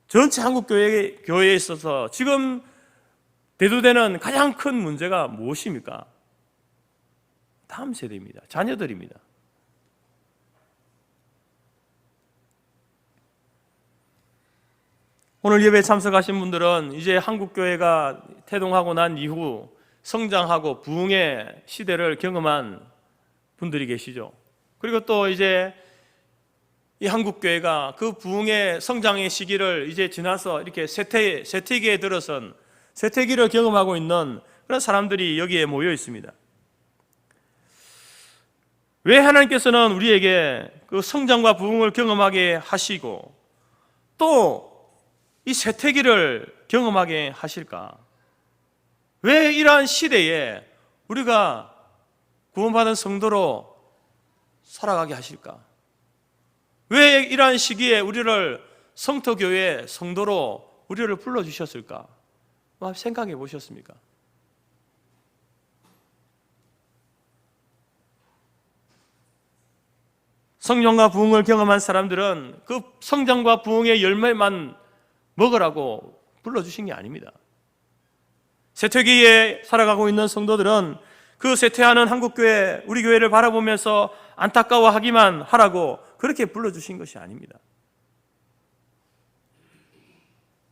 전체 한국교회에 있어서 지금 대두되는 가장 큰 문제가 무엇입니까? 다음 세대입니다. 자녀들입니다. 오늘 예배에 참석하신 분들은 이제 한국교회가 태동하고 난 이후 성장하고 부흥의 시대를 경험한 분들이 계시죠. 그리고 또 이제 이 한국교회가 그 부흥의 성장의 시기를 이제 지나서 이렇게 쇠퇴기에 들어선 쇠퇴기를 경험하고 있는 그런 사람들이 여기에 모여 있습니다. 왜 하나님께서는 우리에게 그 성장과 부흥을 경험하게 하시고 또 이 쇠퇴기를 경험하게 하실까? 왜 이러한 시대에 우리가 구원받은 성도로 살아가게 하실까? 왜 이러한 시기에 우리를 성토교회 성도로 우리를 불러주셨을까? 생각해 보셨습니까? 성령과 부흥을 경험한 사람들은 그 성장과 부흥의 열매만 먹으라고 불러주신 게 아닙니다. 쇠퇴기에 살아가고 있는 성도들은 그 쇠퇴하는 한국교회, 우리 교회를 바라보면서 안타까워하기만 하라고 그렇게 불러주신 것이 아닙니다.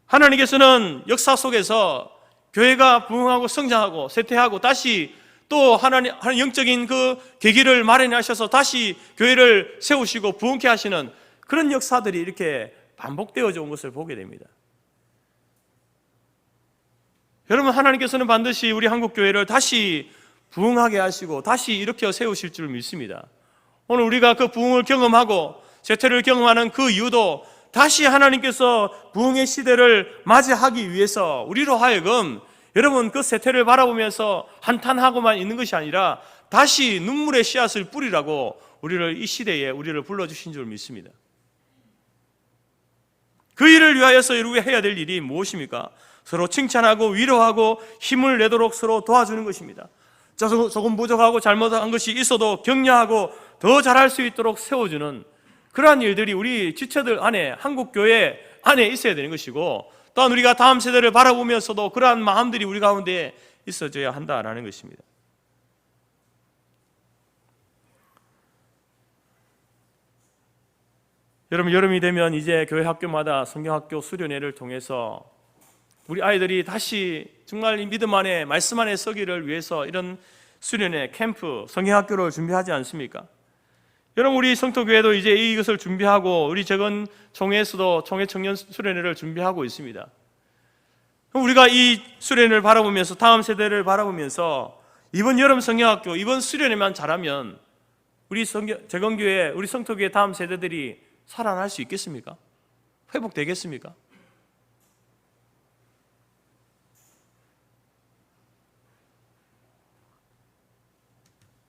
하나님께서는 역사 속에서 교회가 부흥하고 성장하고 쇠퇴하고 다시 또 하나님 영적인 그 계기를 마련하셔서 다시 교회를 세우시고 부흥케 하시는 그런 역사들이 이렇게 반복되어져 온 것을 보게 됩니다. 여러분, 하나님께서는 반드시 우리 한국교회를 다시 부흥하게 하시고 다시 일으켜 세우실 줄 믿습니다. 오늘 우리가 그 부흥을 경험하고 세태를 경험하는 그 이유도 다시 하나님께서 부흥의 시대를 맞이하기 위해서 우리로 하여금 여러분 그 세태를 바라보면서 한탄하고만 있는 것이 아니라 다시 눈물의 씨앗을 뿌리라고 우리를 이 시대에 우리를 불러주신 줄 믿습니다. 그 일을 위하여서 우리가 해야 될 일이 무엇입니까? 서로 칭찬하고 위로하고 힘을 내도록 서로 도와주는 것입니다. 조금 부족하고 잘못한 것이 있어도 격려하고 더 잘할 수 있도록 세워주는 그러한 일들이 우리 지체들 안에, 한국교회 안에 있어야 되는 것이고, 또한 우리가 다음 세대를 바라보면서도 그러한 마음들이 우리 가운데 있어져야 한다라는 것입니다. 여러분, 여름이 되면 이제 교회 학교마다 성경학교 수련회를 통해서 우리 아이들이 다시 정말 이 믿음 안에 말씀 안에 서기를 위해서 이런 수련회, 캠프, 성경학교를 준비하지 않습니까? 여러분, 우리 성토교회도 이제 이것을 준비하고 우리 적은 총회에서도 총회 청년 수련회를 준비하고 있습니다. 우리가 이 수련회를 바라보면서 다음 세대를 바라보면서 이번 여름 성경학교, 이번 수련회만 잘하면 우리 재건교회, 우리 성토교회 다음 세대들이 살아날 수 있겠습니까? 회복되겠습니까?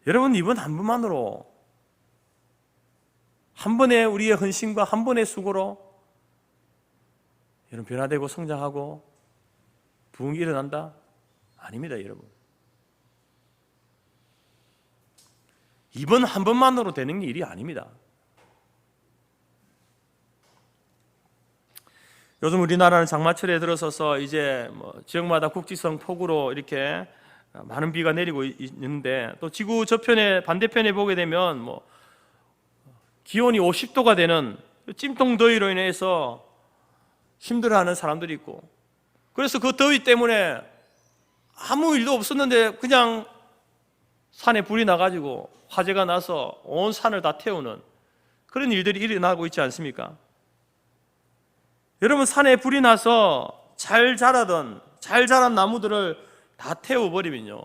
여러분, 이번 한 번만으로, 한 번의 우리의 헌신과 한 번의 수고로 여러분 변화되고 성장하고 부흥이 일어난다? 아닙니다, 여러분. 이번 한 번만으로 되는 일이 아닙니다. 요즘 우리나라는 장마철에 들어서서 이제 지역마다 국지성 폭우로 이렇게 많은 비가 내리고 있는데, 또 지구 저편에 반대편에 보게 되면 기온이 50도가 되는 찜통 더위로 인해서 힘들어하는 사람들이 있고, 그래서 그 더위 때문에 아무 일도 없었는데 그냥 산에 불이 나가지고 화재가 나서 온 산을 다 태우는 그런 일들이 일어나고 있지 않습니까? 여러분, 산에 불이 나서 잘 자란 나무들을 다 태워버리면요,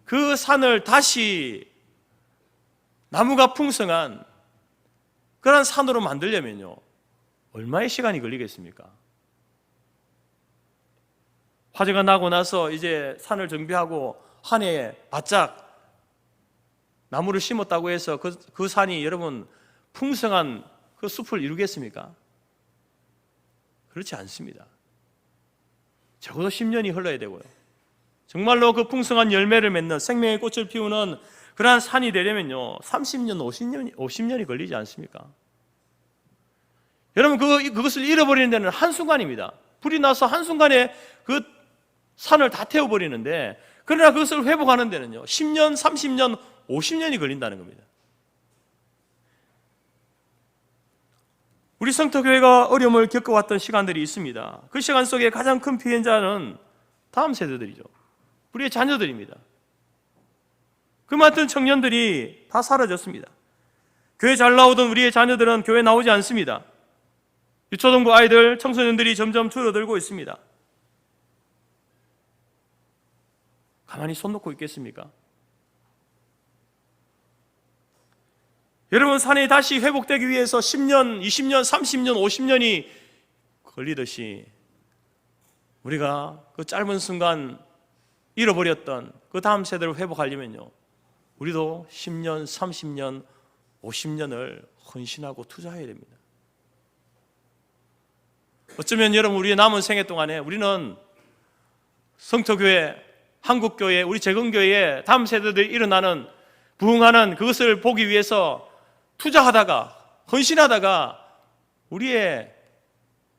그 산을 다시 나무가 풍성한 그런 산으로 만들려면요 얼마의 시간이 걸리겠습니까? 화재가 나고 나서 이제 산을 정비하고 한 해에 바짝 나무를 심었다고 해서 그 산이 여러분 풍성한 그 숲을 이루겠습니까? 그렇지 않습니다. 적어도 10년이 흘러야 되고요, 정말로 그 풍성한 열매를 맺는 생명의 꽃을 피우는 그러한 산이 되려면요 30년, 50년이 걸리지 않습니까? 여러분, 그것을 잃어버리는 데는 한순간입니다. 불이 나서 한순간에 그 산을 다 태워버리는데, 그러나 그것을 회복하는 데는요 10년, 30년, 50년이 걸린다는 겁니다. 우리 성토교회가 어려움을 겪어왔던 시간들이 있습니다. 그 시간 속에 가장 큰 피해자는 다음 세대들이죠. 우리의 자녀들입니다. 그 많던 청년들이 다 사라졌습니다. 교회 잘 나오던 우리의 자녀들은 교회 나오지 않습니다. 유초등부 아이들, 청소년들이 점점 줄어들고 있습니다. 가만히 손 놓고 있겠습니까? 여러분, 산이 다시 회복되기 위해서 10년, 20년, 30년, 50년이 걸리듯이 우리가 그 짧은 순간 잃어버렸던 그 다음 세대를 회복하려면요 우리도 10년, 30년, 50년을 헌신하고 투자해야 됩니다. 어쩌면 여러분, 우리의 남은 생애 동안에 우리는 성토교회, 한국교회, 우리 재건교회에 다음 세대들이 일어나는 부흥하는 그것을 보기 위해서 투자하다가 헌신하다가 우리의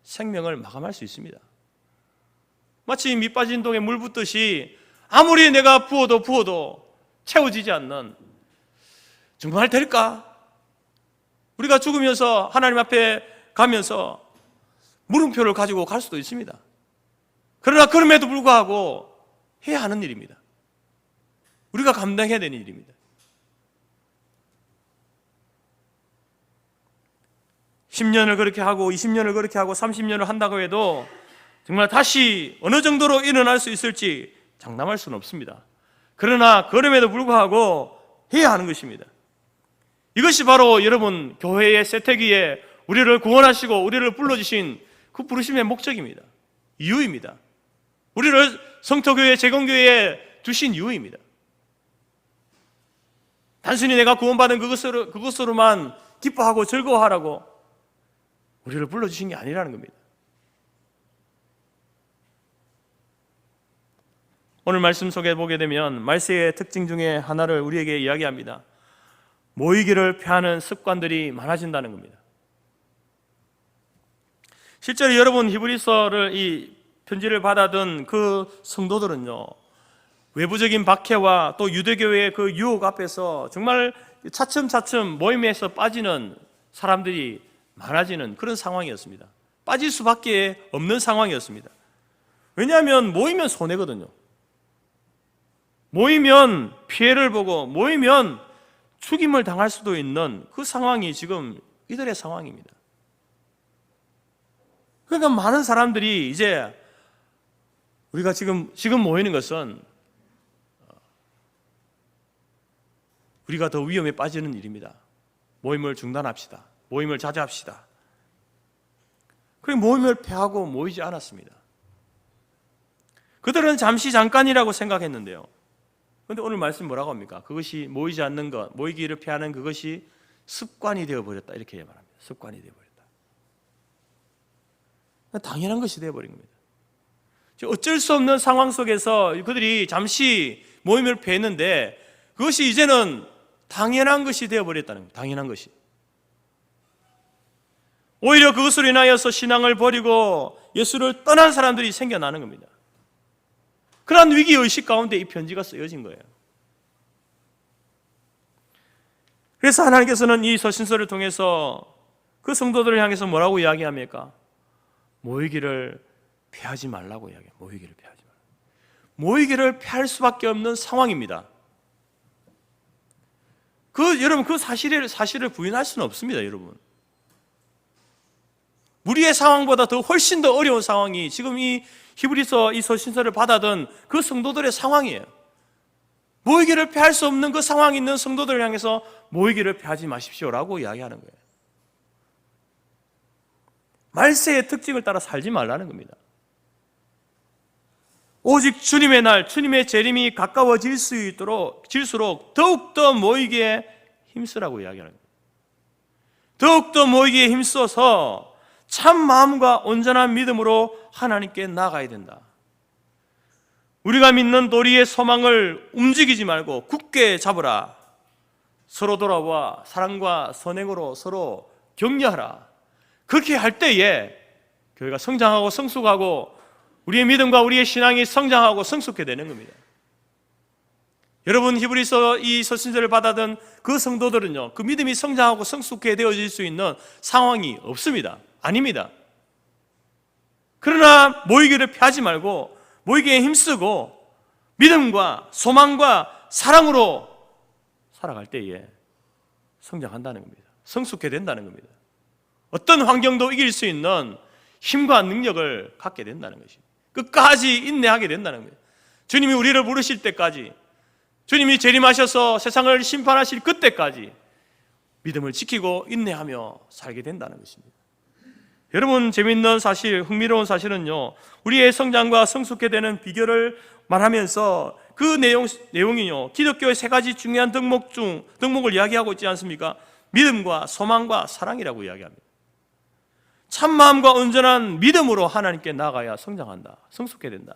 생명을 마감할 수 있습니다. 마치 밑 빠진 동에 물 붓듯이 아무리 내가 부어도 채워지지 않는, 정말 될까? 우리가 죽으면서 하나님 앞에 가면서 물음표를 가지고 갈 수도 있습니다. 그러나 그럼에도 불구하고 해야 하는 일입니다. 우리가 감당해야 되는 일입니다. 10년을 그렇게 하고 20년을 그렇게 하고 30년을 한다고 해도 정말 다시 어느 정도로 일어날 수 있을지 장담할 수는 없습니다. 그러나 그럼에도 불구하고 해야 하는 것입니다. 이것이 바로 여러분 교회의 세태기에 우리를 구원하시고 우리를 불러주신 그 부르심의 목적입니다. 이유입니다. 우리를 성토교회, 재건교회에 두신 이유입니다. 단순히 내가 구원받은 그것으로만 기뻐하고 즐거워하라고 우리를 불러주신 게 아니라는 겁니다. 오늘 말씀 속에 보게 되면 말세의 특징 중에 하나를 우리에게 이야기합니다. 모이기를 피하는 습관들이 많아진다는 겁니다. 실제로 여러분 히브리서를 이 편지를 받아든 그 성도들은요, 외부적인 박해와 또 유대교회의 그 유혹 앞에서 정말 차츰차츰 모임에서 빠지는 사람들이 많아지는 그런 상황이었습니다. 빠질 수밖에 없는 상황이었습니다. 왜냐하면 모이면 손해거든요. 모이면 피해를 보고 모이면 죽임을 당할 수도 있는 그 상황이 지금 이들의 상황입니다. 그러니까 많은 사람들이 이제 우리가 지금 모이는 것은 우리가 더 위험에 빠지는 일입니다. 모임을 중단합시다. 모임을 자제합시다. 그리고 모임을 피하고 모이지 않았습니다. 그들은 잠시 잠깐이라고 생각했는데요. 그런데 오늘 말씀 뭐라고 합니까? 그것이 모이지 않는 것, 모이기를 피하는 그것이 습관이 되어버렸다. 이렇게 말합니다. 습관이 되어버렸다. 당연한 것이 되어버린 겁니다. 어쩔 수 없는 상황 속에서 그들이 잠시 모임을 피했는데 그것이 이제는 당연한 것이 되어버렸다는 겁니다. 당연한 것이. 오히려 그것으로 인하여서 신앙을 버리고 예수를 떠난 사람들이 생겨나는 겁니다. 그러한 위기의식 가운데 이 편지가 쓰여진 거예요. 그래서 하나님께서는 이 서신서를 통해서 그 성도들을 향해서 뭐라고 이야기합니까? 모이기를 피하지 말라고 이야기해요. 모이기를 피하지 말라. 모이기를 피할 수밖에 없는 상황입니다. 여러분 그 사실을 부인할 수는 없습니다, 여러분. 우리의 상황보다 훨씬 더 어려운 상황이 지금 이 히브리서 이 서신서를 받아든 그 성도들의 상황이에요. 모이기를 피할 수 없는 그 상황이 있는 성도들을 향해서 모이기를 피하지 마십시오라고 이야기하는 거예요. 말세의 특징을 따라 살지 말라는 겁니다. 오직 주님의 날, 주님의 재림이 가까워질 수 있도록 질수록 더욱더 모이기에 힘쓰라고 이야기하는 겁니다. 더욱더 모이기에 힘써서 참 마음과 온전한 믿음으로 하나님께 나아가야 된다. 우리가 믿는 도리의 소망을 움직이지 말고 굳게 잡으라. 서로 돌아와 사랑과 선행으로 서로 격려하라. 그렇게 할 때에 교회가 성장하고 성숙하고 우리의 믿음과 우리의 신앙이 성장하고 성숙해 되는 겁니다. 여러분 히브리서 이 서신서를 받아든 그 성도들은요, 그 믿음이 성장하고 성숙해 되어질 수 있는 상황이 없습니다. 아닙니다. 그러나 모이기를 피하지 말고 모이기에 힘쓰고 믿음과 소망과 사랑으로 살아갈 때에 성장한다는 겁니다. 성숙해 된다는 겁니다. 어떤 환경도 이길 수 있는 힘과 능력을 갖게 된다는 것입니다. 끝까지 인내하게 된다는 겁니다. 주님이 우리를 부르실 때까지, 주님이 재림하셔서 세상을 심판하실 그때까지 믿음을 지키고 인내하며 살게 된다는 것입니다. 여러분 재미있는 사실, 흥미로운 사실은요, 우리의 성장과 성숙해 되는 비결을 말하면서 그 내용이요, 기독교의 세 가지 중요한 덕목을 이야기하고 있지 않습니까? 믿음과 소망과 사랑이라고 이야기합니다. 참마음과 온전한 믿음으로 하나님께 나아가야 성장한다, 성숙해 된다.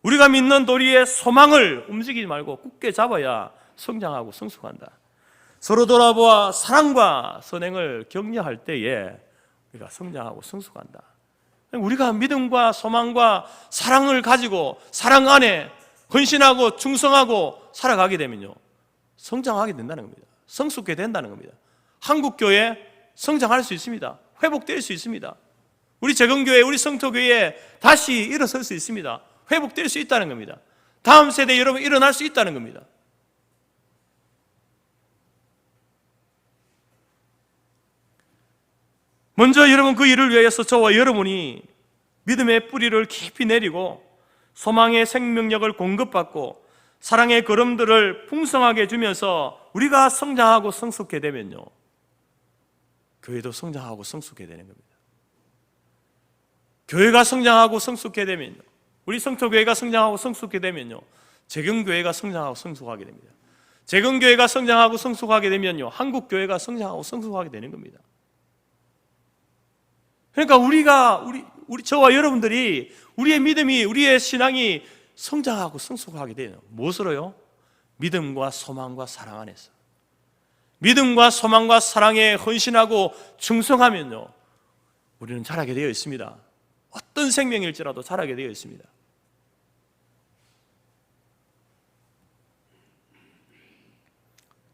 우리가 믿는 도리의 소망을 움직이지 말고 굳게 잡아야 성장하고 성숙한다. 서로 돌아보아 사랑과 선행을 격려할 때에 우리가 성장하고 성숙한다. 우리가 믿음과 소망과 사랑을 가지고 사랑 안에 헌신하고 충성하고 살아가게 되면요, 성장하게 된다는 겁니다. 성숙해 된다는 겁니다. 한국교회 성장할 수 있습니다. 회복될 수 있습니다. 우리 재건교회, 우리 성토교회에 다시 일어설 수 있습니다. 회복될 수 있다는 겁니다. 다음 세대 여러분 일어날 수 있다는 겁니다. 먼저 여러분 그 일을 위해서 저와 여러분이 믿음의 뿌리를 깊이 내리고 소망의 생명력을 공급받고 사랑의 걸음들을 풍성하게 주면서 우리가 성장하고 성숙해 되면요, 교회도 성장하고 성숙해 되는 겁니다. 교회가 성장하고 성숙해 되면요, 우리 성토교회가 성장하고 성숙해 되면요, 재경교회가 성장하고 성숙하게 됩니다. 재경교회가 성장하고 성숙하게 되면요, 한국교회가 성장하고 성숙하게 되는 겁니다. 그러니까 우리 저와 여러분들이 우리의 믿음이, 우리의 신앙이 성장하고 성숙하게 돼요. 무엇으로요? 믿음과 소망과 사랑 안에서. 믿음과 소망과 사랑에 헌신하고 충성하면요, 우리는 자라게 되어 있습니다. 어떤 생명일지라도 자라게 되어 있습니다.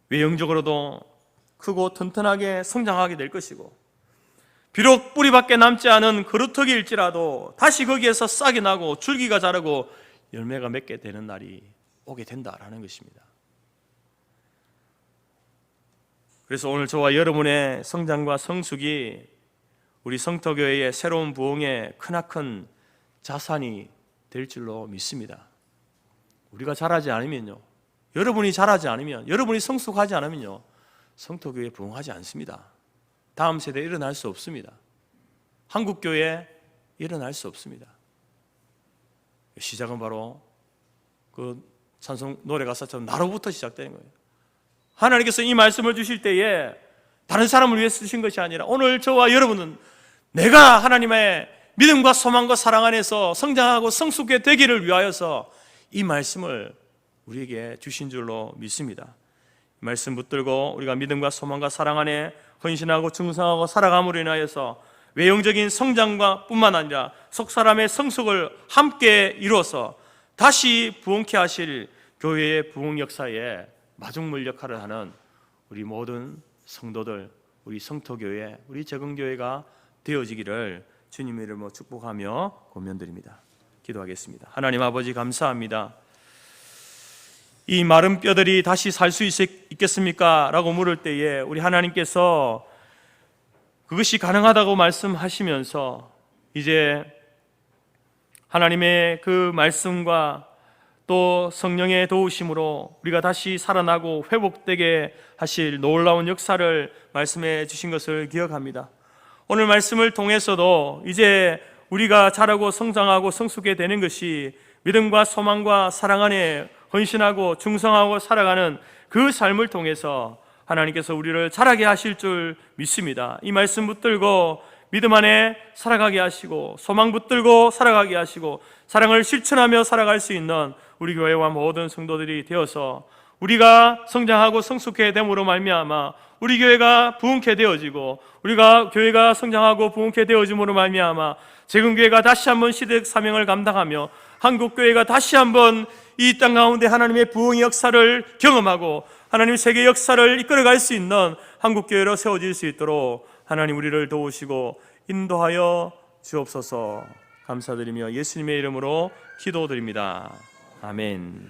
외형적으로도 크고 튼튼하게 성장하게 될 것이고, 비록 뿌리밖에 남지 않은 그루터기일지라도 다시 거기에서 싹이 나고 줄기가 자라고 열매가 맺게 되는 날이 오게 된다라는 것입니다. 그래서 오늘 저와 여러분의 성장과 성숙이 우리 성토교회의 새로운 부흥의 크나큰 자산이 될 줄로 믿습니다. 우리가 자라지 않으면요, 여러분이 자라지 않으면, 여러분이 성숙하지 않으면요, 성토교회 부흥하지 않습니다. 다음 세대에 일어날 수 없습니다. 한국교회에 일어날 수 없습니다. 시작은 바로 그 찬송 노래 가사처럼 나로부터 시작되는 거예요. 하나님께서 이 말씀을 주실 때에 다른 사람을 위해서 주신 것이 아니라 오늘 저와 여러분은 내가 하나님의 믿음과 소망과 사랑 안에서 성장하고 성숙해 되기를 위하여서 이 말씀을 우리에게 주신 줄로 믿습니다. 이 말씀 붙들고 우리가 믿음과 소망과 사랑 안에 헌신하고 충성하고 살아감으로 인하여서 외형적인 성장과 뿐만 아니라 속사람의 성숙을 함께 이루어서 다시 부흥케 하실 교회의 부흥 역사에 마중물 역할을 하는 우리 모든 성도들, 우리 성토교회, 우리 재경교회가 되어지기를 주님의 이름으로 축복하며 권면드립니다. 기도하겠습니다. 하나님 아버지, 감사합니다. 이 마른 뼈들이 다시 살 수 있겠습니까? 라고 물을 때에 우리 하나님께서 그것이 가능하다고 말씀하시면서 이제 하나님의 그 말씀과 또 성령의 도우심으로 우리가 다시 살아나고 회복되게 하실 놀라운 역사를 말씀해 주신 것을 기억합니다. 오늘 말씀을 통해서도 이제 우리가 자라고 성장하고 성숙해 되는 것이 믿음과 소망과 사랑 안에 헌신하고 충성하고 살아가는 그 삶을 통해서 하나님께서 우리를 자라게 하실 줄 믿습니다. 이 말씀 붙들고 믿음 안에 살아가게 하시고 소망 붙들고 살아가게 하시고 사랑을 실천하며 살아갈 수 있는 우리 교회와 모든 성도들이 되어서 우리가 성장하고 성숙해 됨으로 말미암아 우리 교회가 부흥케 되어지고 우리가 교회가 성장하고 부흥케 되어짐으로 말미암아 재경교회가 다시 한번 시대적 사명을 감당하며 한국교회가 다시 한번 이 땅 가운데 하나님의 부흥의 역사를 경험하고 하나님 세계 역사를 이끌어갈 수 있는 한국교회로 세워질 수 있도록 하나님 우리를 도우시고 인도하여 주옵소서. 감사드리며 예수님의 이름으로 기도드립니다. 아멘.